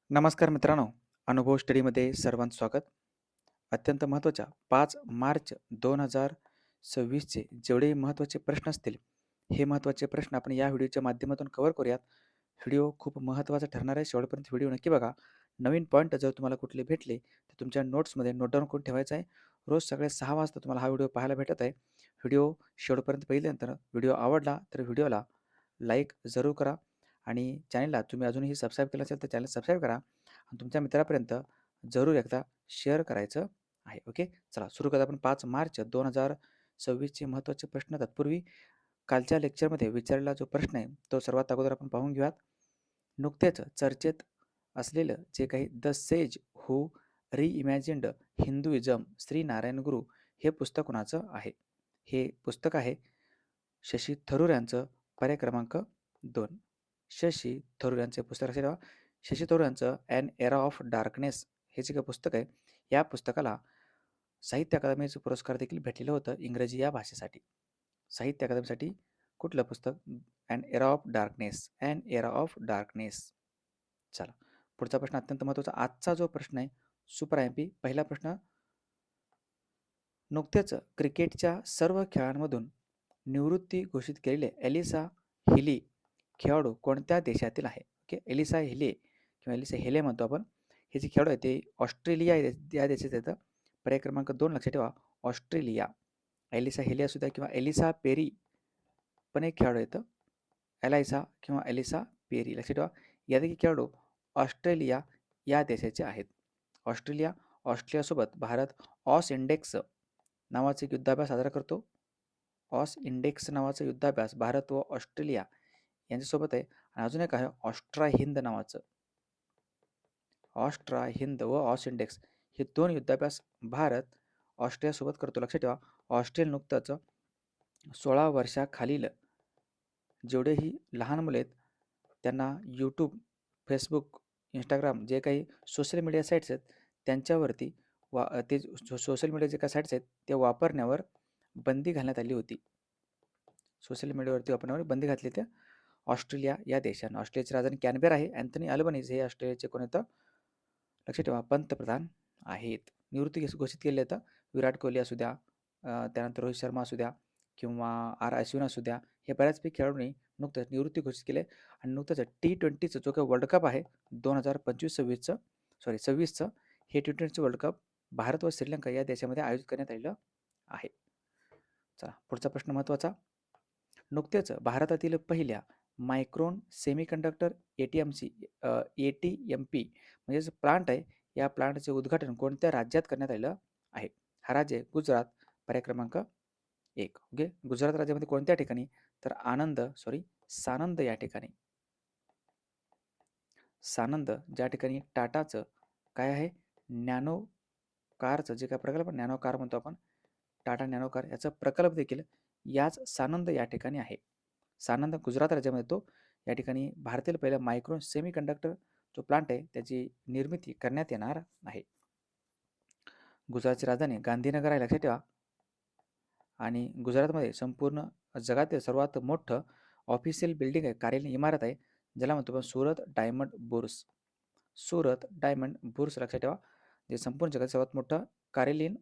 नमस्कार मित्रांनो, अनुभव स्टडीमध्ये सर्वांचं स्वागत. अत्यंत महत्त्वाच्या 5 मार्च 2026चे जेवढे महत्त्वाचे प्रश्न असतील, हे महत्त्वाचे प्रश्न आपण या व्हिडिओच्या माध्यमातून कव्हर करूयात. व्हिडिओ खूप महत्त्वाचा ठरणार आहे. शेवटपर्यंत व्हिडिओ नक्की बघा. नवीन पॉईंट जर तुम्हाला कुठले भेटले, तर तुमच्या नोट्समध्ये नोट डाउन करून ठेवायचं आहे. रोज सकाळी 6 वाजता तुम्हाला हा व्हिडिओ पाहायला भेटत आहे. व्हिडिओ शेवटपर्यंत पाहिल्यानंतर व्हिडिओ आवडला तर व्हिडिओला लाईक जरूर करा आणि चॅनलला तुम्ही अजूनही सबस्क्राईब केलं असेल तर चॅनल सबस्क्राईब करा आणि तुमच्या मित्रापर्यंत जरूर एकदा शेअर करायचं आहे. ओके, चला सुरू करूया आपण 5 मार्च 2026चे महत्त्वाचे प्रश्न. तत्पूर्वी कालच्या लेक्चरमध्ये विचारलेला जो प्रश्न आहे तो सर्वात अगोदर आपण पाहून घेऊयात. नुकतेच चर्चेत असलेलं जे काही the sage who reimagined Hinduism Shri Narayana Guru हे पुस्तक कोणाचं आहे? हे पुस्तक आहे शशी थरूर यांचं. पर्याय क्रमांक 2. शशी थरूर यांचे पुस्तक असेल तेव्हा शशी थरूर यांचं ॲन एरा ऑफ डार्कनेस हे जे काही पुस्तक आहे, या पुस्तकाला साहित्य अकादमीचं पुरस्कार देखील भेटलेलं होतं इंग्रजी या भाषेसाठी. साहित्य अकादमीसाठी कुठलं पुस्तक? An era of darkness. An era of darkness. चला पुढचा प्रश्न अत्यंत महत्त्वाचा. आजचा जो प्रश्न आहे सुपर MP. पहिला प्रश्न, नुकतेच क्रिकेटच्या सर्व खेळांमधून निवृत्ती घोषित केलेले एलिसा हिली खेळाडू कोणत्या देशातील आहे? ओके, एलिसा हेले किंवा एलिसा हेले म्हणतो आपण. हे जे खेळाडू आहे ते ऑस्ट्रेलिया या देशात येतं. पर्याय क्रमांक 2 लक्षात ठेवा, ऑस्ट्रेलिया. एलिसा हेले असू द्या किंवा एलिसा पेरी पण एक खेळाडू येतं. एलायसा किंवा एलिसा पेरी लक्षात ठेवा. यापैकी खेळाडू ऑस्ट्रेलिया या देशाचे आहेत. ऑस्ट्रेलियासोबत भारत ऑस इंडेक्स नावाचा एक युद्धाभ्यास साजरा करतो. ऑस इंडेक्स नावाचा युद्धाभ्यास भारत व ऑस्ट्रेलिया यांच्यासोबत आहे. आणि अजून एक आहे ऑस्ट्रा हिंद नावाचं. ऑस्ट्रा हिंद व ऑस इंडेक्स हे 2 युद्धाभ्यास भारत ऑस्ट्रेलियासोबत करतो. लक्षात ठेवा, ऑस्ट्रेलिया नुकतंच 16 वर्षाखालील जेवढेही लहान मुले आहेत त्यांना यूट्यूब, फेसबुक, इंस्टाग्राम जे काही सोशल मीडिया साईट्स आहेत त्यांच्यावरती ते सोशल मीडिया जे काही साईट्स आहेत ते वापरण्यावर बंदी घालण्यात आली होती. सोशल मीडियावरती वापरण्यावर बंदी घातली त्या ऑस्ट्रेलिया या देशानं. ऑस्ट्रेलियाची राजधानी कॅनबेरा आहे. अँथनी अल्बनीज हे ऑस्ट्रेलियाचे कोण येतं? लक्षात ठेवा, पंतप्रधान आहेत. निवृत्ती घोषित केली आहे. विराट कोहली असू द्या, त्यानंतर रोहित शर्मा असू द्या किंवा अश्विन असू द्या, हे बऱ्याचपैकी खेळाडूंनी नुकतंच निवृत्ती घोषित केली आहे. आणि नुकतंच T20चं जो काही वर्ल्ड कप आहे 2025-26चं 26चं, हे T20चं वर्ल्ड कप भारत व श्रीलंका या देशामध्ये आयोजित करण्यात आलेलं आहे. चला पुढचा प्रश्न महत्त्वाचा. नुकतेच भारतातील पहिल्या मायक्रोन सेमीकंडक्टर ATMP म्हणजेच प्लांट आहे, या प्लांटचे उद्घाटन कोणत्या राज्यात करण्यात आलेलं आहे? हा राज्य आहे गुजरात. पर्याय क्रमांक 1. ओके, गुजरात राज्यामध्ये कोणत्या ठिकाणी? तर सानंद या ठिकाणी. सानंद ज्या ठिकाणी टाटाचं काय आहे, नॅनो कारचं जे काय प्रकल्प नॅनो कार म्हणतो आपण, टाटा नॅनो कार याचा प्रकल्प देखील याच सानंद या ठिकाणी आहे. सानंद गुजरात राज्यामध्ये येतो. या ठिकाणी भारतातील पहिला मायक्रो सेमीकंडक्टर जो प्लांट आहे त्याची निर्मिती करण्यात येणार आहे. गुजरातची राजधानी गांधीनगर आहे, लक्षात ठेवा. आणि गुजरातमध्ये संपूर्ण जगातील सर्वात मोठं ऑफिशियल बिल्डिंग आहे, कार्यालयीन इमारत आहे, ज्याला म्हणतो आपण Surat diamond bourse. Surat diamond bourse लक्षात ठेवा, जे संपूर्ण जगात सर्वात मोठं कार्यालयीन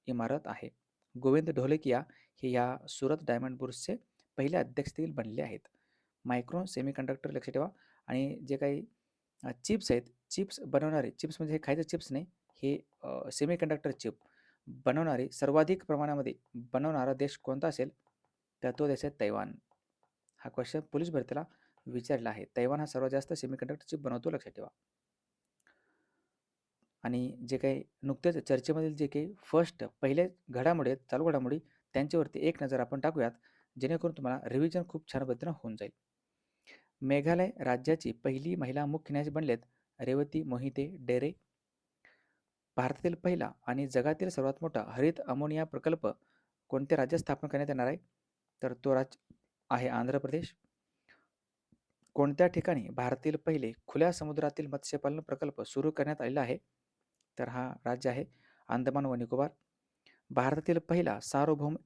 इमारत आहे. गोविंद ढोलकिया हे या सुरत डायमंड बुर्सचे पहिले अध्यक्ष देखील बनले आहेत. मायक्रो सेमीकंडक्टर लक्षात ठेवा. आणि जे काही चिप्स आहेत, चिप्स बनवणारे, चिप्स म्हणजे हे खायचं चिप्स नाही, हे सेमीकंडक्टर चिप बनवणारे सर्वाधिक प्रमाणामध्ये बनवणारा देश कोणता असेल? तर तो देश आहे तैवान. हा क्वेश्चन पोलीस भरतीला विचारला आहे. तैवान हा सर्वात जास्त सेमीकंडक्टर चिप बनवतो, लक्षात ठेवा. आणि जे काही नुकतेच चर्चेमधील जे काही पहिले घडामोडी आहेत, चालू घडामोडी, त्यांच्यावरती एक नजर आपण टाकूयात, जेणेकरून तुम्हाला रिव्हिजन खूप छान पद्धतीनं होऊन जाईल. मेघालय राज्याची पहिली महिला मुख्य न्यायाधीश बनलेत रेवती मोहिते डेरे. भारतातील पहिला आणि जगातील सर्वात मोठा हरित अमोनिया प्रकल्प कोणत्या राज्यात स्थापन करण्यात येणार आहे? तर तो राज्य आहे आंध्र प्रदेश. कोणत्या ठिकाणी भारतातील पहिले खुल्या समुद्रातील मत्स्यपालन प्रकल्प सुरू करण्यात आलेला आहे? तर हा राज्य आहे अंदमान व निकोबार. भारतातील पहिला सार्वभौम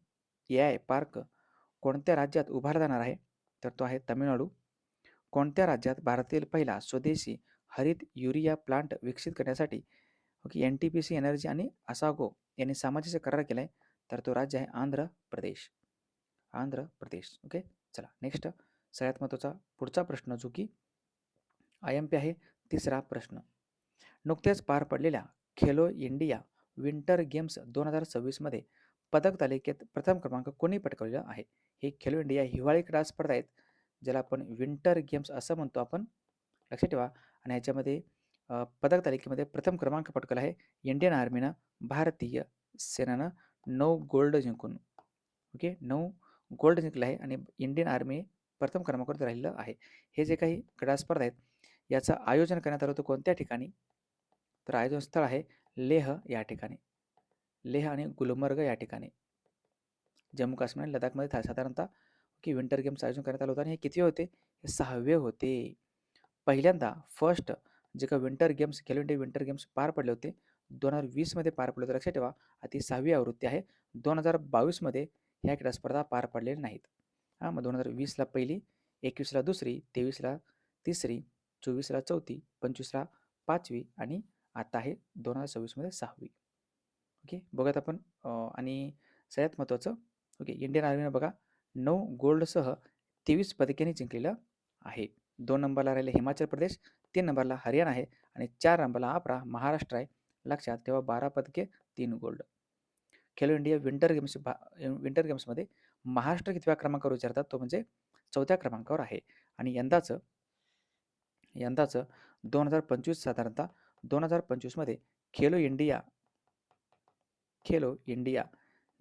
AI पार्क कोणत्या राज्यात उभारला जाणार आहे? तर तो आहे तामिळनाडू. कोणत्या राज्यात भारतातील पहिला स्वदेशी हरित युरिया प्लांट विकसित करण्यासाठी ओके NTPC एनर्जी आणि असागो यांनी सामंजस्य करार केलाय, तर तो राज्य आहे आंध्र प्रदेश. आंध्र प्रदेश. ओके. चला नेक्स्ट सगळ्यात महत्त्वाचा पुढचा प्रश्न जो की IMP आहे. तिसरा प्रश्न. नुकत्याच पार पडलेल्या खेलो इंडिया विंटर गेम्स 2026 मध्ये पदक तालिकेत प्रथम क्रमांक कोणी पटकावलेला आहे? हे खेलो इंडिया हिवाळी क्रीडा स्पर्धा आहेत, ज्याला आपण विंटर गेम्स असं म्हणतो आपण. लक्षात ठेवा. आणि ह्याच्यामध्ये पदक तालिकेमध्ये प्रथम क्रमांक पटकावला आहे इंडियन आर्मीनं, भारतीय सेनेनं 9 गोल्ड जिंकून. ओके, 9 गोल्ड जिंकलं आहे आणि इंडियन आर्मी प्रथम क्रमांकावर राहिलेलं आहे. हे जे काही क्रीडा स्पर्धा आहेत, याचं आयोजन करण्यात आलं होतं कोणत्या ठिकाणी? तर आयोजन स्थळ आहे लेह या ठिकाणी. लेह आणि गुलमर्ग या ठिकाणी जम्मू काश्मीर आणि लडाखमध्ये साधारणतः की विंटर गेम्स आयोजन करण्यात आलं होतं. आणि हे किती होते? हे 6वे होते. पहिल्यांदा फर्स्ट जे काही winter games Khelo India winter games पार पडले होते 2020 मध्ये पार पडले होते. लक्षात ठेवा. ती 6वी आवृत्ती आहे. 2022 मध्ये ह्या क्रीडा स्पर्धा पार पडलेल्या नाहीत. हां, मग 2020ला पहिली, 21ला दुसरी, 23ला तिसरी, 24ला चौथी, 25ला पाचवी आणि आता आहे 2026 मध्ये 6वी. ओके, बघत आपण आणि सगळ्यात महत्त्वाचं ओके इंडियन आर्मीनं बघा 9 गोल्डसह 23 पदकांनी जिंकलेलं आहे. 2 नंबरला राहिले हिमाचल प्रदेश, 3 नंबरला हरियाणा आहे आणि 4 नंबरला आपला महाराष्ट्र आहे. लक्षात ठेवा 12 पदके 3 गोल्ड. खेलो इंडिया विंटर गेम्समध्ये महाराष्ट्र कितव्या क्रमांकावर विचारतात? तो म्हणजे 4थ्या क्रमांकावर आहे. आणि यंदाचं 2025 साधारणतः 2025 मध्ये खेलो इंडिया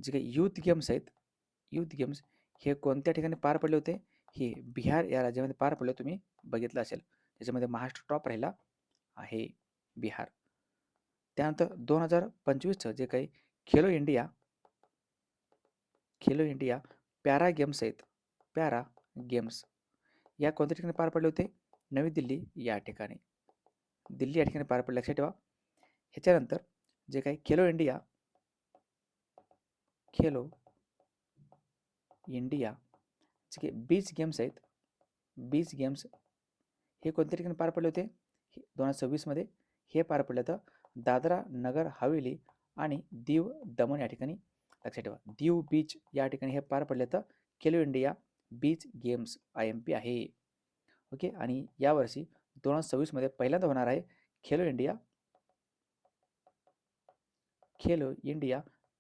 जे काही यूथ गेम्स आहेत, यूथ गेम्स हे कोणत्या ठिकाणी पार पडले होते? हे बिहार या राज्यामध्ये पार पडले, तुम्ही बघितलं असेल. त्याच्यामध्ये महाराष्ट्र टॉप राहिला आहे, बिहार. त्यानंतर 2025चं जे काही खेलो इंडिया पॅरा गेम्स आहेत, पॅरा गेम्स या कोणत्या ठिकाणी पार पडले होते? नवी दिल्ली या ठिकाणी. दिल्ली या ठिकाणी पार पडले. लक्षात ठेवा. ह्याच्यानंतर जे काही खेलो इंडिया जे काही बीच गेम्स आहेत, बीच गेम्स हे कोणत्या ठिकाणी पार पडले होते? 2026 मध्ये हे पार पडले तर दादरा नगर हवेली आणि दीव दमण या ठिकाणी. लक्षात ठेवा दीव बीच या ठिकाणी हे पार पडले तर Khelo India beach games IMP आहे. ओके, आणि यावर्षी 2026 मध्ये पहिल्यांदा होणार आहे Khelo India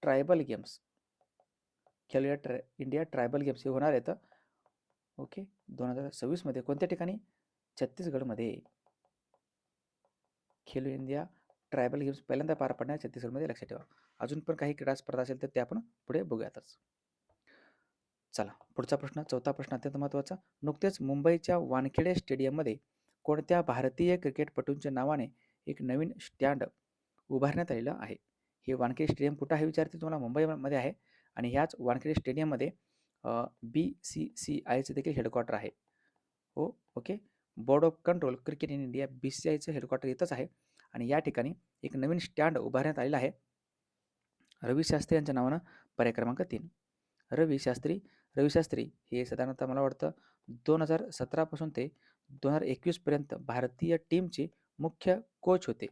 tribal games. Khelo India tribal games हे होणार आहेत. ओके, 2026 मध्ये कोणत्या ठिकाणी? छत्तीसगडमध्ये. खेलो इंडिया ट्रायबल गेम्स पहिल्यांदा पार पडणार छत्तीसगडमध्ये. लक्षात ठेवा. अजून पण काही क्रीडा स्पर्धा असेल तर ते आपण पुढे बघूयातच. चला पुढचा प्रश्न, चौथा प्रश्न अत्यंत महत्त्वाचा. नुकतेच मुंबईच्या वानखेडे स्टेडियममध्ये कोणत्या भारतीय क्रिकेटपटूंच्या नावाने एक नवीन स्टँड उभारण्यात आलेलं आहे? हे वानखेडे स्टेडियम कुठं आहे विचारते तुम्हाला? मुंबईमध्ये आहे. आणि ह्याच वानखेडे स्टेडियममध्ये BCCIचं देखील हेडक्वार्टर आहे. हो, okay. Board of control cricket in India BCCIचं हेडक्वार्टर इथंच आहे. आणि या ठिकाणी एक नवीन स्टँड उभारण्यात आलेला आहे. रवी शास्त्री यांच्या नावानं, पर्याय क्रमांक 3. रवी शास्त्री हे साधारणतः मला वाटतं 2017 पासून ते 2021 पर्यंत भारतीय टीमचे मुख्य कोच होते,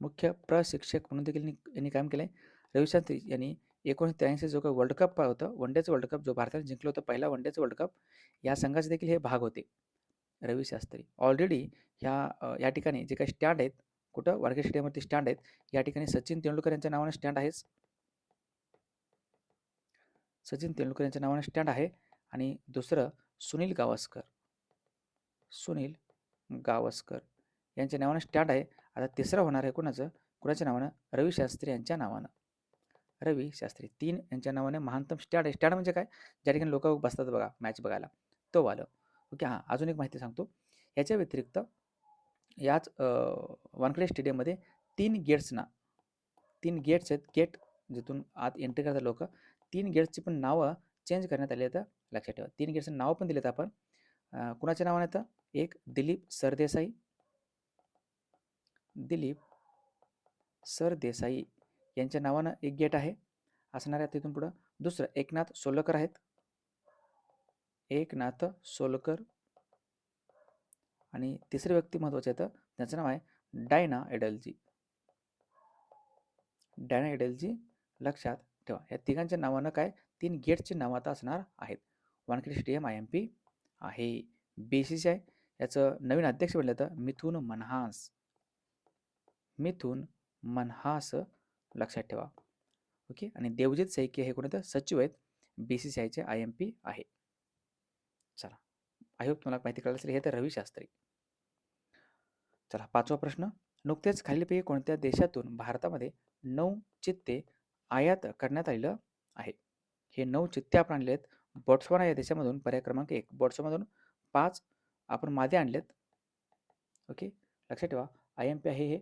मुख्य प्रशिक्षक म्हणून देखील यांनी काम केलंय. रवी शास्त्री यांनी 1983 जो काही वर्ल्ड कप होतं, वन डेचं वर्ल्ड कप जो भारताने जिंकलं होतं, पहिला वन डेचं वर्ल्ड कप, या संघाचे देखील हे भाग होते. रवी शास्त्री ऑलरेडी या ठिकाणी जे काही स्टँड आहेत, कुठं? वानखेडे स्टेडियमवरती स्टँड आहेत. या ठिकाणी सचिन तेंडुलकर यांच्या नावाने स्टँड आहेच. सचिन तेंडुलकर यांच्या नावाने स्टँड आहे. आणि दुसरं सुनील गावस्कर यांच्या नावाने स्टँड आहे. आता तिसरं होणार आहे कुणाच्या नावानं? रवी शास्त्री यांच्या नावानं. रवी शास्त्री 3 यांच्या नावाने महानतम स्टँड आहे. स्टँड म्हणजे काय? ज्या ठिकाणी लोक बसतात बघा मॅच बघायला, तो वालं. ओके, हां, अजून एक माहिती सांगतो. याच्या व्यतिरिक्त याच वानखेडे स्टेडियममध्ये 3 गेट्स आहेत. गेट जिथून आत एंट्री करतात लोक, 3 गेट्सची पण नावं चेंज करण्यात आली आहेत. लक्षात ठेवा. 3 गेट्सची नावं पण दिलेत आपण. कुणाच्या नावाने येतं? एक दिलीप सरदेसाई यांच्या नावानं एक गेट आहे असणार आहे. तिथून पुढं दुसरं एकनाथ सोलकर आहेत. एकनाथ सोलकर आणि तिसरी व्यक्ती महत्त्वाची आहे, तर त्याचं नाव आहे डायना एडल्जी. डायना एडल्जी लक्षात ठेवा. या तिघांच्या नावानं काय 3 गेट्सची नावं आता असणार आहेत. वानखेडे स्टेडियम IMP आहे. BCCI याचं नवीन अध्यक्ष बनले तर मिथुन मनहास. मिथुन मनहास लक्षात ठेवा. ओके. आणि देवजित सैके हे कोणतं सचिव आहेत BCCIचे IMP आहे. चला, आय होप तुम्हाला माहिती कळलं असेल. हे तर रवी शास्त्री. चला, 5वा प्रश्न. नुकतेच खालीलपैकी कोणत्या देशातून भारतामध्ये 9 चित्ते आयात करण्यात आलेलं आहे? हे 9 चित्ते आपण आणले आहेत. बोट्सवाना या देशामधून पर्याय क्रमांक 1. बोट्सवानामधून 5 आपण मादे आणलेत. ओके, लक्षात ठेवा. IMP आहे हे.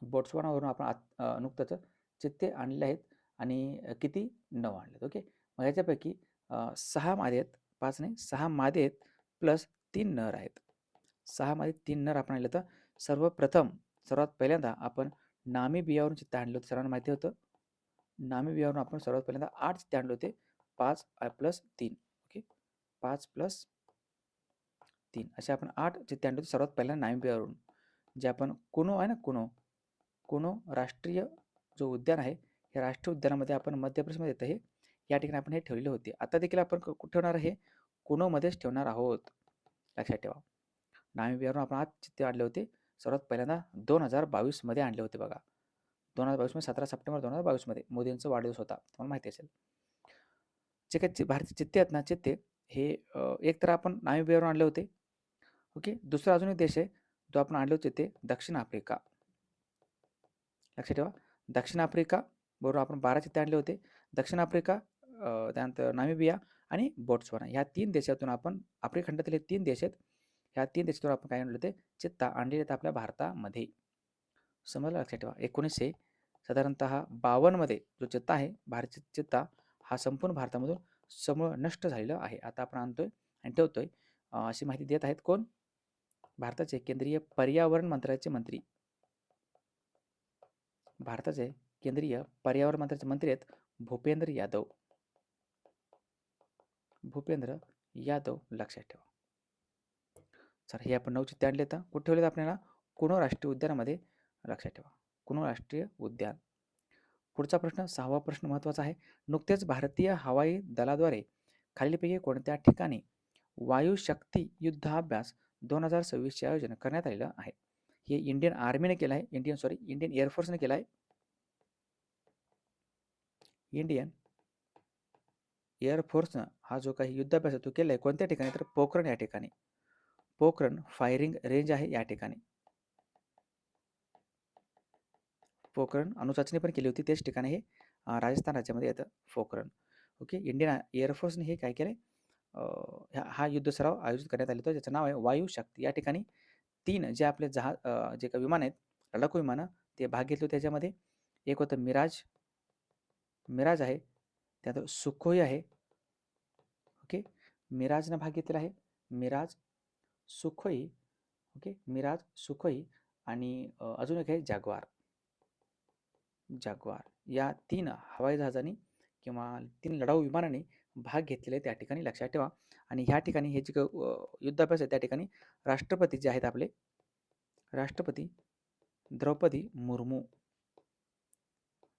बोट्सवानावरून आपण नुकतंच चित्ते आणले आहेत आणि किती 9 आणलेत. ओके, मग याच्यापैकी 6 मादे आहेत, 5 नाही 6 मादे आहेत प्लस 3 नर आहेत. 6 मध्ये 3 नर आपण आणले. तर सर्वात पहिल्यांदा आपण नामिबियावरून चित्ते आणले होते. सर्वांना माहिती होतं. नामिबियावरून आपण सर्वात पहिल्यांदा 8 चित्ते आणले होते. 5 प्लस 3. ओके, 5 प्लस 3 असे आपण 8 चित्ते आणले होते सर्वात पहिल्यांदा नामिबियावरून. जे आपण कुनो आहे ना, कुनो राष्ट्रीय जो उद्यान आहे, या राष्ट्रीय उद्यानामध्ये आपण मध्य प्रदेशमध्ये येतं हे. या ठिकाणी आपण हे ठेवलेले होते. आता देखील आपण कुठे ठेवणार आहे? कुनोमध्येच ठेवणार आहोत. लक्षात ठेवा. नामिबियावरून आपण 8 चित्ते आणले होते. सर्वात पहिल्यांदा 2022 मध्ये आणले होते बघा. 2022 मध्ये 17 सप्टेंबर 2022 मध्ये मोदींचा वाढदिवस होता. तुम्हाला माहिती असेल. जे काही भारतीय चित्ते आहेत ना, चित्ते हे एक तर आपण नामिबियावरून आणले होते. ओके, दुसरा अजून एक देश आहे जो आपण आणले होते ते दक्षिण आफ्रिका. लक्षात ठेवा. दक्षिण आफ्रिका बरोबर आपण 12 चित्ते आणले होते. दक्षिण आफ्रिका, त्यानंतर नामिबिया आणि बोट्सवाना ह्या 3 देशातून आपण, आफ्रिका खंडातील 3 देश आहेत. ह्या 3 देशातून आपण काय आणले होते? चित्ता आणलेले आहेत आपल्या भारतामध्ये. समजलं? लक्षात ठेवा. 1900 साधारणतः 52 मध्ये जो चित्ता आहे, भारतीय चित्ता हा संपूर्ण भारतामधून समूळ नष्ट झालेला आहे. आता आपण आणतोय आणि ठेवतोय. अशी माहिती देत आहेत कोण? भारताचे केंद्रीय पर्यावरण मंत्र्याचे मंत्री. भारताचे केंद्रीय पर्यावरण मंत्र्याचे मंत्री आहेत भूपेंद्र यादव. भूपेंद्र यादव लक्षात ठेवा. सर, हे आपण 9 चित्ते आणले तर कुठे ठेवलेत आपल्याला? कुनो राष्ट्रीय उद्यानामध्ये. लक्षात ठेवा, कुनो राष्ट्रीय उद्यान. पुढचा प्रश्न, 6वा प्रश्न महत्त्वाचा आहे. नुकतेच भारतीय हवाई दलाद्वारे खालीलपैकी कोणत्या ठिकाणी वायुशक्ती युद्धाभ्यास 2026 चे आयोजन करण्यात आलेलं आहे? हे इंडियन आर्मीने केलं आहे. इंडियन एअरफोर्सने केलं आहे. इंडियन एअरफोर्सनं हा जो काही युद्धाभ्यास आहे तो केला आहे. कोणत्या ठिकाणी? तर पोखरण या ठिकाणी. पोखरण फायरिंग रेंज आहे या ठिकाणी. पोखरण अणुचाचणी पण केली होती. तेच ठिकाणी हे राजस्थान राज्यामध्ये येतं पोखरण. ओके, इंडियन एअरफोर्सने हे काय केलं? हा युद्ध सराव आयोजित करण्यात आले होते. ज्याचं नाव आहे वायुशक्ती. या ठिकाणी 3 जे आपले जे काही विमान आहेत, लढाकू विमानं, ते भाग घेतले होते त्याच्यामध्ये. एक होतं मिराज आहे. त्यानंतर सुखोई आहे. ओके, मिराजनं भाग घेतलेला आहे. Mirage, Sukhoi. Okay, Mirage, Sukhoi आणि अजून एक आहे जाग्वार. या 3 हवाई जहाजांनी किंवा 3 लढाऊ विमानांनी भाग घेतलेले त्या ठिकाणी. लक्षात ठेवा. आणि ह्या ठिकाणी हे जे युद्धाभ्यास आहे त्या ठिकाणी राष्ट्रपती जे आहेत आपले, राष्ट्रपती द्रौपदी मुर्मू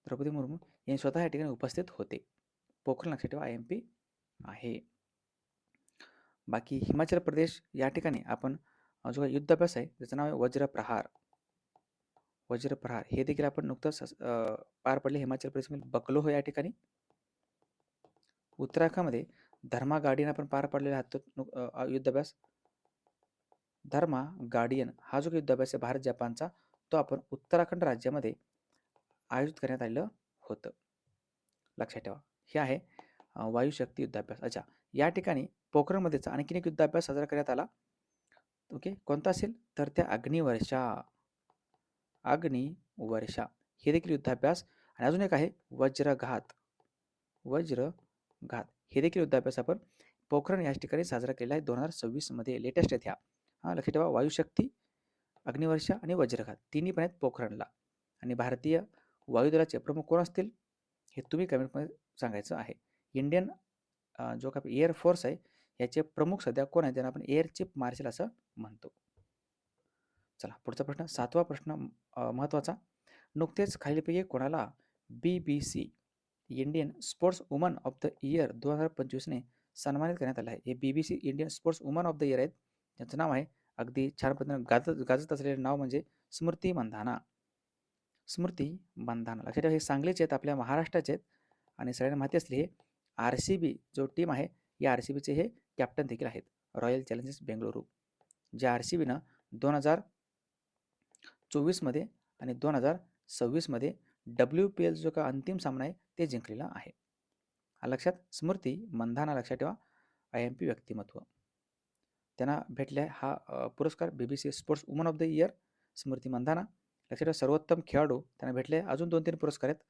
यांनी स्वतः या ठिकाणी उपस्थित होते. पोखरण लक्षात ठेवा IMP आहे. बाकी हिमाचल प्रदेश या ठिकाणी आपण जो काही युद्धाभ्यास आहे त्याचं नाव आहे वज्रप्रहार. हे देखील आपण नुकतंच पार पडले हिमाचल प्रदेशमध्ये बकलोह या ठिकाणी. उत्तराखंडमध्ये धर्मा गार्डियन आपण पार पडलेला आहात युद्धाभ्यास. धर्मा गार्डियन हा जो युद्धाभ्यास आहे भारत जपानचा, तो आपण उत्तराखंड राज्यामध्ये आयोजित करण्यात आलेलं होतं. लक्षात ठेवा. हे आहे वायुशक्ती युद्धाभ्यास. अच्छा, या ठिकाणी पोखरणमध्येच आणखीन एक युद्धाभ्यास साजरा करण्यात आला. ओके, कोणता असेल? तर त्या अग्निवर्षा हे देखील युद्धाभ्यास. आणि अजून एक आहे वज्रघात. हे देखील युद्धाभ्यास आपण पोखरण याच ठिकाणी साजरा केला आहे 2026 मध्ये. लेटेस्ट आहेत ह्या. लक्षात ठेवा, वायुशक्ती, अग्निवर्षा आणि वज्रघात तिन्ही पण आहेत पोखरणला. आणि भारतीय वायुदलाचे प्रमुख कोण असतील हे तुम्ही कमेंटमध्ये सांगायचं आहे. इंडियन जो काही एअरफोर्स आहे याचे प्रमुख सध्या कोण आहेत, ज्यांना आपण एअर चीफ मार्शल असं म्हणतो. चला पुढचा प्रश्न, 7वा प्रश्न महत्त्वाचा. नुकतेच खालीलपैकी कोणाला BBC Indian sports woman of the year 2025ने सन्मानित करण्यात आलं आहे. हे BBC Indian sports woman of the year आहेत. त्यांचं नाव आहे, अगदी छान पद्धतीने गाजत असलेलं नाव म्हणजे स्मृती मंधाना. स्मृती मंधाना लक्षात ठेवा, हे सांगलीचे आहेत, आपल्या महाराष्ट्राचे आहेत आणि सगळ्यांना माहिती असले हे RCB जो टीम आहे, या RCBचे हे कॅप्टन देखील आहेत. रॉयल चॅलेंजर्स बेंगळुरू, ज्या RCBनं 2024मध्ये आणि 2026मध्ये WPL जो का अंतिम सामना आहे ते जिंकलेला आहे. लक्षात, स्मृती मंधाना लक्षात ठेवा, IMP व्यक्तिमत्व. त्यांना भेटल्या हा पुरस्कार BBC sports woman of the year Smriti Mandhana. लक्षात ठेवा, सर्वोत्तम खेळाडू त्यांना भेटले अजून 2-3 पुरस्कार आहेत.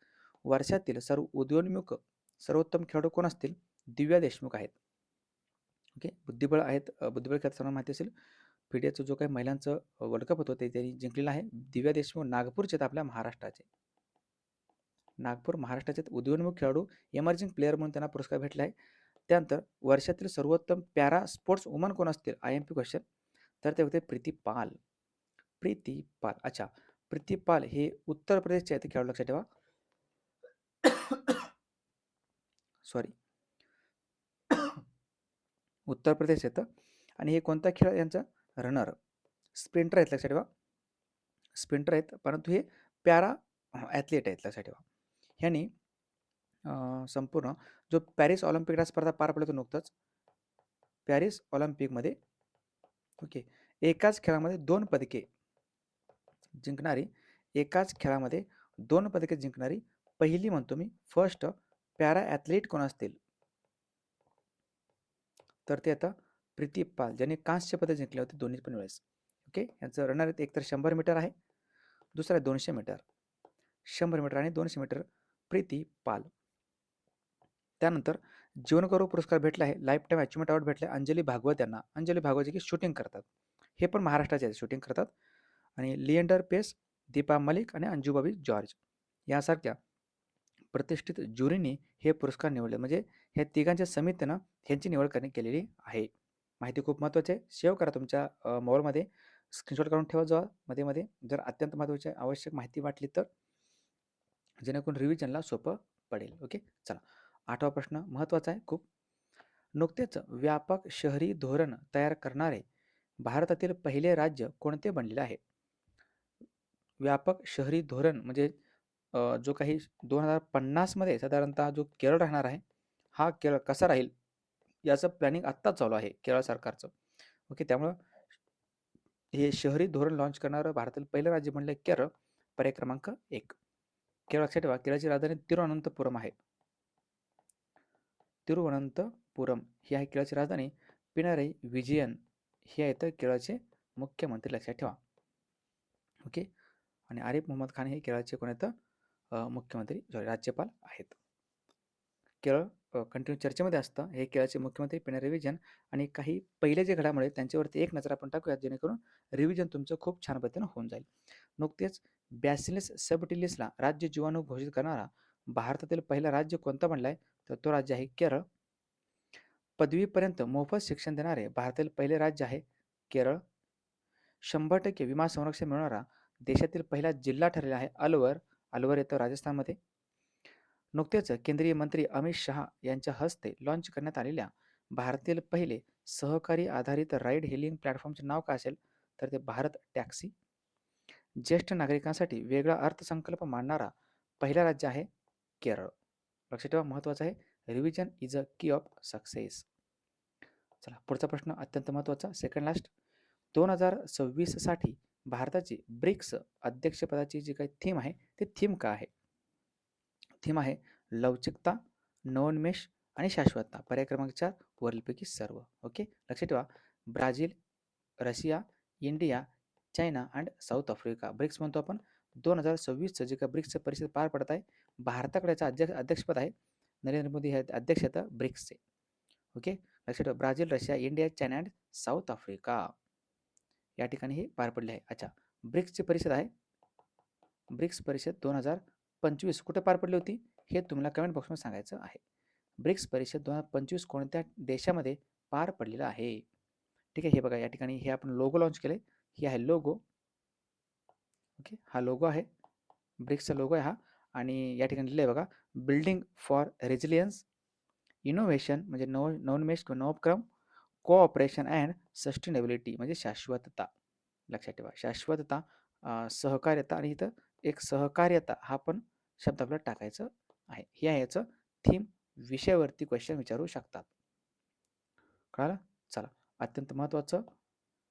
वर्षातील उदयोन्मुख सर्वोत्तम खेळाडू कोण असतील, दिव्या देशमुख आहेत. ओके, बुद्धिबळ आहेत, बुद्धिबळ खेळात सर्वांना माहिती असेल. फिडेचं जो काही महिलांचं वर्ल्ड कप होतं ते त्यांनी जिंकलेलं आहे. दिव्या देशमुख नागपूरचे आहेत, आपल्या महाराष्ट्राचे. नागपूर महाराष्ट्राचे उदयोन्मुख खेळाडू एमर्जिंग प्लेअर म्हणून त्यांना पुरस्कार भेटला आहे. त्यानंतर वर्षातील सर्वोत्तम पॅरा स्पोर्ट्स वुमन कोण असतील, IMP क्वेश्चन, तर ते होते प्रीती पाल. प्रीती पाल, अच्छा, प्रीती पाल हे उत्तर प्रदेशचे आहेत खेळाडू, लक्षात ठेवा. सॉरी, उत्तर प्रदेश येतं. आणि हे कोणता खेळ यांचा, रनर स्प्रिंटर आहेत, लक्षात ठेवा. स्प्रिंटर आहेत, परंतु हे पॅरा ॲथलीट आहेत, लक्षात ठेवा. ह्यांनी संपूर्ण जो पॅरिस ऑलिम्पिकला स्पर्धा पार पडली होती नुकतंच, पॅरिस ऑलिम्पिकमध्ये, ओके, एकाच खेळामध्ये 2 पदके जिंकणारी, एकाच खेळामध्ये 2 पदके जिंकणारी पहिली म्हणतो मी, फर्स्ट पॅरा ॲथलीट कोण असतील, तर ते आता प्रीती पाल, ज्यांनी कांस्य पदक जिंकले होते दोन्ही पण वेळेस. ओके, यांचं रनर आहेत, एक तर 100 मीटर आहे, दुसरा 200 मीटर. 100 मीटर आणि 200 मीटर प्रीती पाल. त्यानंतर जीवनगौरव पुरस्कार भेटला आहे, लाईफ टाईम अचिव्हमेंट अवॉर्ड भेटला आहे अंजली भागवत यांना. अंजली भागवत जे की शूटिंग करतात, हे पण महाराष्ट्राचे आहेत, शूटिंग करतात. आणि लिएंडर पेस, दीपा मलिक आणि अंजुबाबी जॉर्ज यासारख्या प्रतिष्ठित ज्युरीने हे पुरस्कार निवडले. म्हणजे ह्या तिघांच्या समितीनं ह्यांची निवड केलेली आहे. माहिती खूप महत्त्वाची आहे, सेव्ह करा तुमच्या मोबाईलमध्ये, स्क्रीनशॉट काढून ठेवा जा मध्ये मध्ये, जर अत्यंत महत्त्वाची आवश्यक माहिती वाटली तर, जेणेकरून रिव्हिजनला सोपं पडेल. ओके, चला 8वा प्रश्न महत्त्वाचा आहे खूप. नुकतेच व्यापक शहरी धोरण तयार करणारे भारतातील पहिले राज्य कोणते बनलेले आहे? व्यापक शहरी धोरण म्हणजे जो काही 2050मध्ये साधारणतः जो केरळ राहणार आहे, हा केरळ कसा राहील याचं प्लॅनिंग आत्ताच चालू आहे केरळ सरकारचं. ओके, त्यामुळं हे शहरी धोरण लॉन्च करणारं भारतातील पहिलं राज्य म्हणलं केरळ, पर्याय क्रमांक 1. केरळ लक्षात ठेवा, केरळची राजधानी तिरुवनंतपुरम आहे. तिरुवनंतपुरम ही आहे केरळची राजधानी. पिनाराई विजयन हे आहेत केरळचे मुख्यमंत्री, लक्षात ठेवा. ओके, आणि आरिफ मोहम्मद खान हे केरळचे कोण आहेत, मुख्यमंत्री राज्यपाल आहेत. केरळ कंटिन्यू चर्चेमध्ये असतं. हे केरळचे मुख्यमंत्री पिनाराई विजयन. आणि काही पहिले जे घडामोडी आहेत त्यांच्यावरती एक नजर आपण टाकूयात, जेणेकरून रिव्हिजन तुमचं खूप छान पद्धतीनं होऊन जाईल. नुकतेच बॅसिलस सबटिलिसला राज्य जीवाणू घोषित करणारा भारतातील पहिला राज्य कोणता बनला आहे, तर तो राज्य आहे केरळ. पदवीपर्यंत मोफत शिक्षण देणारे भारतातील पहिले राज्य आहे केरळ. 100% विमा संरक्षण मिळवणारा देशातील पहिला जिल्हा ठरलेला आहे अलवर. अलवर येतो राजस्थानमध्ये. नुकतेच केंद्रीय मंत्री अमित शहा यांच्या हस्ते लॉन्च करण्यात आलेल्या भारतातील पहिले सहकारी आधारित राईड हेलिंग प्लॅटफॉर्मचे नाव काय असेल, तर ते भारत टॅक्सी. ज्येष्ठ नागरिकांसाठी वेगळा अर्थसंकल्प मांडणारा पहिला राज्य आहे केरळ. लक्षात ठेवा, महत्त्वाचं आहे, रिव्हिजन इज अ की ऑफ सक्सेस. चला पुढचा प्रश्न अत्यंत महत्त्वाचा, सेकंड लास्ट. 2026साठी भारताची ब्रिक्स अध्यक्षपदाची जी काही थीम आहे, ती थीम का आहे? थीम आहे लवचिकता, नवोन्मेष आणि शाश्वतता. पर्याय क्रमांक 4 वरीलपैकी सर्व. ओके, लक्षात ठेवा, Brazil, Russia, India, China and South Africa BRICS म्हणतो आपण. 2026चं जे काही ब्रिक्सचं परिषद पार पडत आहे, भारताकडे याचं अध्यक्षपद आहे. नरेंद्र मोदी हे अध्यक्ष आहेत ब्रिक्सचे. ओके, लक्षात ठेवा, Brazil, Russia, India, China and South Africa या ठिकाणी हे पार पडले आहे. अच्छा, ब्रिक्सची परिषद आहे, ब्रिक्स परिषद 2025 कुठे पार पडली होती हे तुम्हाला कमेंट बॉक्समध्ये सांगायचं आहे. ब्रिक्स परिषद 2025 कोणत्या देशामध्ये पार पडलेला आहे. ठीक आहे, हे बघा या ठिकाणी हे आपण लोगो लॉन्च केले. हे आहे लोगो. ओके, हा लोगो आहे, ब्रिक्सचा लोगो आहे हा. आणि या ठिकाणी लिहिलं आहे बघा, बिल्डिंग फॉर रेझिलियन्स, इनोव्हेशन म्हणजे नवोन्मेष किंवा नवोपक्रम, कोऑपरेशन अँड सस्टेनेबिलिटी म्हणजे शाश्वतता. लक्षात ठेवा, शाश्वतता, सहकार्यता आणि इथं एक सहकार्यता हा पण शब्द आपल्याला टाकायचं आहे. हे आहे याचं थीम. विषयावरती क्वेश्चन विचारू शकतात. कळालं? चला, अत्यंत महत्त्वाचं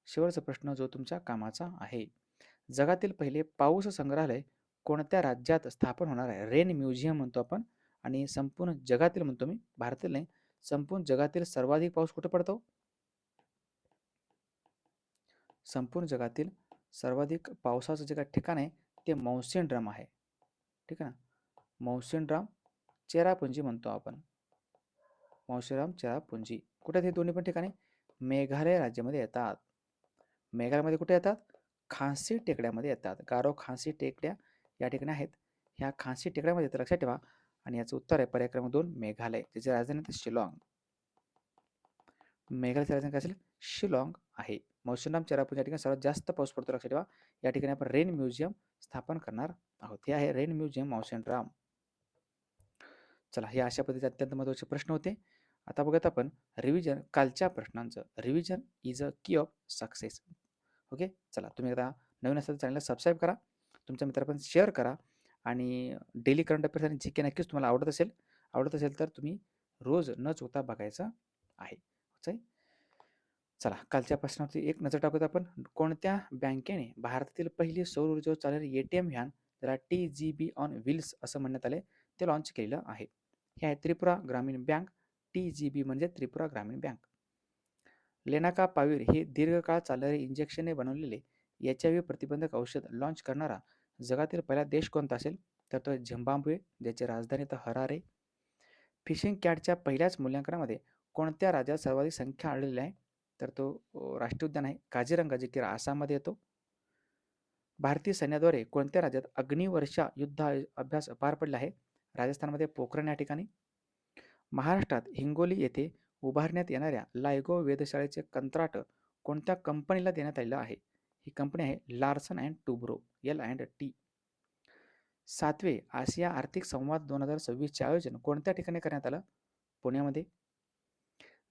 शेवटचा प्रश्न जो तुमच्या कामाचा आहे. जगातील पहिले पाऊस संग्रहालय कोणत्या राज्यात स्थापन होणार आहे? रेन म्युझियम म्हणतो आपण. आणि संपूर्ण जगातील म्हणतो मी, भारतातील नाही, संपूर्ण जगातील सर्वाधिक पाऊस कुठे पडतो? संपूर्ण जगातील सर्वाधिक पावसाचं जे काही ठिकाण आहे ते मौसिनड्रम आहे. ठीक आहे ना, मौसिनड्रम चेरापुंजी म्हणतो आपण. मौसिनराम चेरापुंजी कुठे आहेत हे दोन्ही पण ठिकाणी? मेघालय राज्यामध्ये येतात. मेघालयमध्ये कुठे येतात? खासी टेकड्यामध्ये येतात. गारो खासी टेकड्या या ठिकाणी आहेत. ह्या खासी टेकड्यामध्ये येतात, लक्षात ठेवा. आणि याचं उत्तर आहे पर्याय क्रमांक 2 मेघालय. त्याची राजधानी आहे शिलाँग. मेघालयची राजधानी काय असेल? शिलाँग आहे. मौसिनराम चेरापुंजी या ठिकाणी सर्वात जास्त पाऊस पडतो, लक्षात ठेवा. या ठिकाणी आपण रेन म्युझियम स्थापन करणार आहोत. हे आहे रेन म्युझियम मौसिनराम. चला, हे अशा पद्धतीचे अत्यंत महत्त्वाचे प्रश्न होते. आता बघत आपण रिव्हिजन, कालच्या प्रश्नांचं रिव्हिजन इज अ की ऑफ सक्सेस. ओके, चला, तुम्ही आता नवीन असाल तर चॅनलला सबस्क्राईब करा, तुमच्या मित्रांपर्यंत शेअर करा. आणि डेली करंट अफेअर्स आणि जी के नक्कीच तुम्हाला आवडत असेल तर तुम्ही रोज न चुकता बघायचं आहे. चला, कालच्या प्रश्नावरती एक नजर टाकूयात आपण. कोणत्या बँकेने भारतातील पहिली सौर ऊर्जेवर चालणारी एटीएम व्हॅन, त्याला TGB ऑन व्हील्स असं म्हणण्यात आले, ते लॉन्च केलेलं आहे? हे आहे त्रिपुरा ग्रामीण बँक. TGB म्हणजे त्रिपुरा ग्रामीण बँक. लेनाकापावीर हे दीर्घकाळ चालणारे इंजेक्शनने बनवलेले HIV प्रतिबंधक औषध लॉन्च करणारा जगातील पहिला देश कोणता असेल? तर तो झिम्बाब्वे, ज्याची राजधानी तर हरारे. फिशिंग कॅटच्या पहिल्याच मूल्यांकनामध्ये कोणत्या राज्यात सर्वाधिक संख्या आढळलेली आहे? तर तो राष्ट्रीय उद्यान आहे काझीरंगा, जे की आसाममध्ये येतो. भारतीय सैन्याद्वारे कोणत्या राज्यात अग्निवर्षा युद्ध अभ्यास पार पडला आहे? राजस्थानमध्ये पोखरण या ठिकाणी. महाराष्ट्रात हिंगोली येथे उभारण्यात येणाऱ्या लायगो वेधशाळेचे कंत्राट कोणत्या कंपनीला देण्यात आलेलं आहे? ही कंपनी आहे लार्सन अँड टुब्रो, L&T. 7वे आशिया आर्थिक संवाद 2026चे आयोजन कोणत्या ठिकाणी करण्यात आलं? पुण्यामध्ये.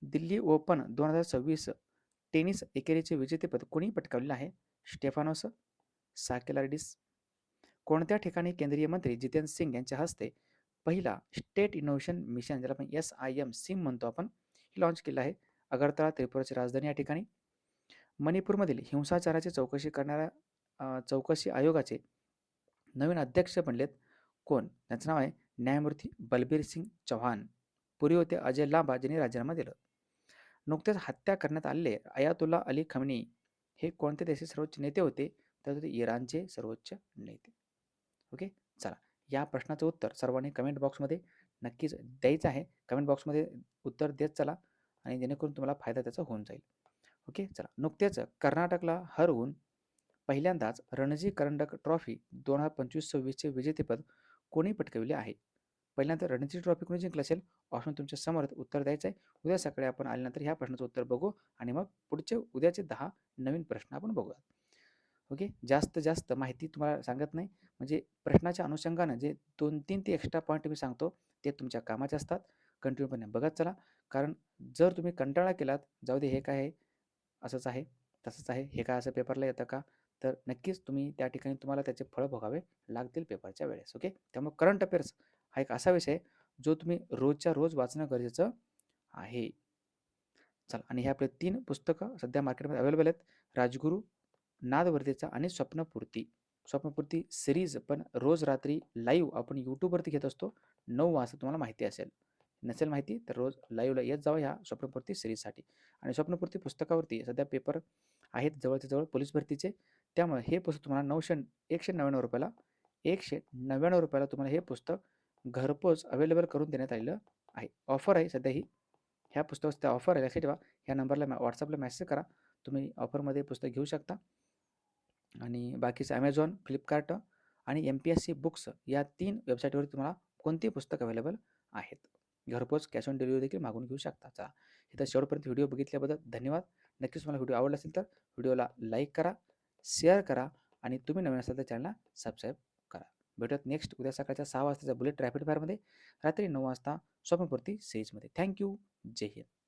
दिल्ली ओपन 2026 टेनिस एकेरीचे विजेतेपद कोणी पटकावलेलं आहे? स्टेफानोस साकेलार्डिस. कोणत्या ठिकाणी केंद्रीय मंत्री जितेंद्र सिंग यांच्या हस्ते पहिला स्टेट इनोव्हेशन मिशन, ज्याला आपण SIM सिम म्हणतो आपण, हे लॉन्च केलं आहे? अगरतळा, त्रिपुराची राजधानी या ठिकाणी. मणिपूरमधील हिंसाचाराची चौकशी करणाऱ्या चौकशी आयोगाचे नवीन अध्यक्ष बनलेत कोण? त्यांचं नाव आहे न्यायमूर्ती बलबीर सिंग चौहान. पूर्वी होते अजय लांबा, ज्यांनी राजीनामा दिलं. नुकतेच हत्या करण्यात आलेले अयातुल्ला अली खमेनी हे कोणत्या देशाचे सर्वोच्च नेते होते? तर ते इराणचे सर्वोच्च नेते. ओके, चला, या प्रश्नाचं उत्तर सर्वांनी कमेंट बॉक्समध्ये नक्कीच द्यायचं आहे. कमेंट बॉक्समध्ये उत्तर देत चला, आणि जेणेकरून तुम्हाला फायदा त्याचा होऊन जाईल. ओके, चला, नुकतेच कर्नाटकला हरवून पहिल्यांदाच रणजी करंडक ट्रॉफी 2025-26चे विजेतेपद कोणी पटकाविले आहे? पहिल्यांदा रणजी ट्रॉफी कोणी जिंकलं असेल? ऑप्शन तुमच्या समोर उत्तर द्यायचं आहे. उद्या सकाळी आपण आल्यानंतर ह्या प्रश्नाचं उत्तर बघू, आणि मग पुढचे उद्याचे 10 नवीन प्रश्न आपण बघूया. ओके, जास्त माहिती तुम्हाला सांगत नाही, म्हणजे प्रश्नाच्या अनुषंगानं जे 2-3 ते एक्स्ट्रा पॉईंट मी सांगतो ते तुमच्या कामाचे असतात. कंटिन्यूपणे बघत चला, कारण जर तुम्ही कंटाळा केलात, जाऊ दे हे काय आहे, असंच आहे, तसंच आहे, हे काय असं पेपरला येतं का, तर नक्कीच तुम्ही त्या ठिकाणी तुम्हाला त्याचे फळं भोगावे लागतील पेपरच्या वेळेस. ओके, त्यामुळे करंट अफेअर्स हा एक असा विषय जो तुम्ही रोजच्या रोज वाचणं गरजेचं आहे. चला, आणि हे आपले 3 पुस्तकं सध्या मार्केटमध्ये अवेलेबल आहेत. राजगुरू, नादवर्देचा आणि स्वप्नपूर्ती सिरीज पण रोज रात्री लाईव्ह आपण यूट्यूबवरती घेत असतो 9 वाजता, तुम्हाला माहिती असेल. नसेल माहिती तर रोज लाईव्हला येत जावं ह्या स्वप्नपूर्ती सिरीजसाठी. आणि स्वप्नपूर्ती पुस्तकावरती सध्या पेपर आहेत जवळच्या जवळ पोलीस भरतीचे, त्यामुळे हे पुस्तक तुम्हाला 199 रुपयाला, 199 रुपयाला तुम्हाला हे पुस्तक घरपोच अवेलेबल करून देण्यात आलेलं आहे. ऑफर आहे सध्या ही, ह्या पुस्तकाची ऑफर आहे, लक्षात ठेवा. ह्या नंबरला व्हॉट्सअपला मेसेज करा, तुम्ही ऑफरमध्ये पुस्तक घेऊ शकता. आणि बाकीचं ॲमेझॉन, फ्लिपकार्ट आणि MPSC बुक्स या 3 वेबसाईटवर तुम्हाला कोणती पुस्तक अवेलेबल आहेत. घरपोच कॅश ऑन डिलिव्हरी देखील मागून घेऊ शकता. चला, इथं शेवटपर्यंत व्हिडिओ बघितल्याबद्दल धन्यवाद. नक्कीच तुम्हाला व्हिडिओ आवडला असेल तर व्हिडिओला लाईक करा, शेअर करा आणि तुम्ही नवीन असाल तर चॅनलला सबस्क्राईब करा. भेटूयात नेक्स्ट उद्या सकाळच्या 6 वाजताच्या बुलेट रॅपिड फायरमध्ये, रात्री 9 वाजता स्वप्नपूर्ती सेजमध्ये. थँक्यू. जय हिंद.